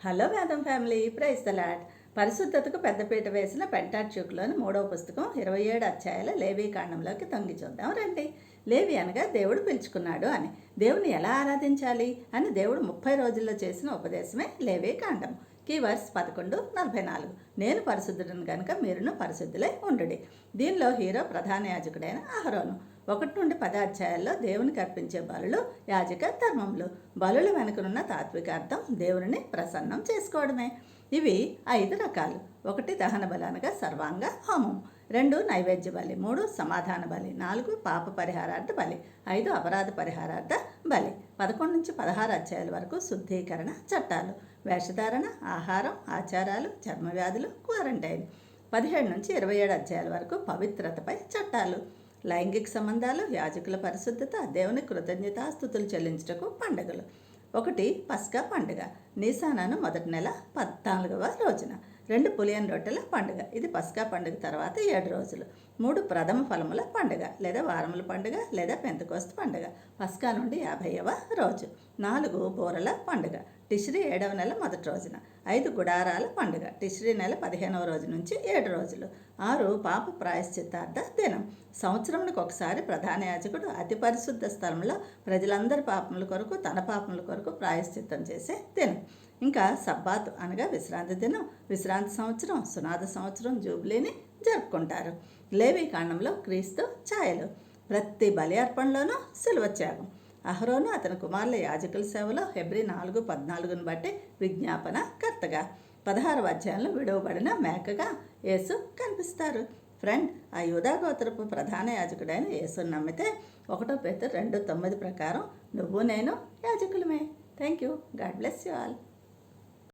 Hello వేదం family, praise the lord. పరిశుద్ధతకు పెద్దపీట వేసిన పెంటాట్యూక్లోని 3వ పుస్తకం 27 అధ్యాయాల లేవీ కాండంలోకి తొంగి చూద్దాం రండి. లేవి అనగా దేవుడు పిలుచుకున్నాడు అని, దేవుని ఎలా ఆరాధించాలి అని దేవుడు 30 రోజుల్లో చేసిన ఉపదేశమే లేవీ కాండం. కీవర్డ్స్ 11:44. నేను పరిశుద్ధుడను కనుక మీరును పరిశుద్ధులై ఉండుడి. దీనిలో హీరో ప్రధాన యాజకుడైన అహరోను. 1 నుండి 10 అధ్యాయాల్లో దేవునికి అర్పించే బలులు యాజక ధర్మములు. బలుల వెనుకనున్న తాత్వికార్థం దేవుని ప్రసన్నం చేసుకోవడమే. ఇవి 5 రకాలు. 1 దహన బలి అనగా సర్వాంగ హోమం, 2 నైవేద్య బలి, 3 సమాధాన బలి, 4 పాప పరిహారార్థ బలి, 5 అపరాధ పరిహారార్థ బలి. 11 నుంచి 16 అధ్యాయాల వరకు శుద్ధీకరణ చట్టాలు, వేషధారణ, ఆహారం, ఆచారాలు, చర్మవ్యాధులు, క్వారంటైన్. 17 నుంచి 27 అధ్యాయాల వరకు పవిత్రతపై చట్టాలు, లైంగిక సంబంధాలు, యాజకుల పరిశుద్ధత, దేవుని కృతజ్ఞతాస్తుతులు చెల్లించుటకు పండుగలు. 1 పస్కా పండుగ, నీసానాను మొదటి నెల 14వ రోజున. 2 పులియన్ రొట్టెల పండుగ, ఇది పస్కా పండుగ తర్వాత 7 రోజులు. 3 ప్రథమ ఫలముల పండుగ లేదా వారముల పండుగ లేదా పెంతెకోస్తు పండుగ, పస్కా నుండి 50వ రోజు. 4 బూరల పండుగ, టిష్రీ 7వ నెల మొదటి రోజున. 5 గుడారాల పండుగ, టిష్రీ నెల 15వ రోజు నుంచి 7 రోజులు. 6 పాప ప్రాయశ్చిత్తార్థ దినం, సంవత్సరమునికి ఒకసారి ప్రధాన యాజకుడు అతి పరిశుద్ధ స్థలంలో ప్రజలందరి పాపముల కొరకు తన పాపముల కొరకు ప్రాయశ్చిత్తం చేసే దినం. ఇంకా సబ్బాతు అనగా విశ్రాంతి దినం, విశ్రాంతి సంవత్సరం, సునాద సంవత్సరం, జూబ్లీని జరుపుకుంటారు. లేవీ కాండంలో క్రీస్తు ఛాయలు, ప్రతి బలి అర్పణలోనూ శిలువ త్యాగం. అహరోను అతని కుమారుల యాజకుల సేవలో హెబ్రీ 4:14 బట్టి విజ్ఞాపన కర్తగా. 16వ అధ్యాయంలో విడువబడిన మేకగా యేసు కనిపిస్తారు. ఫ్రెండ్, ఆ యూదా గోత్రపు ప్రధాన యాజకుడైన యేసుని నమ్మితే 1 పేతురు 2:9 ప్రకారం నువ్వు నేను యాజకులమే. Thank you. God bless you all.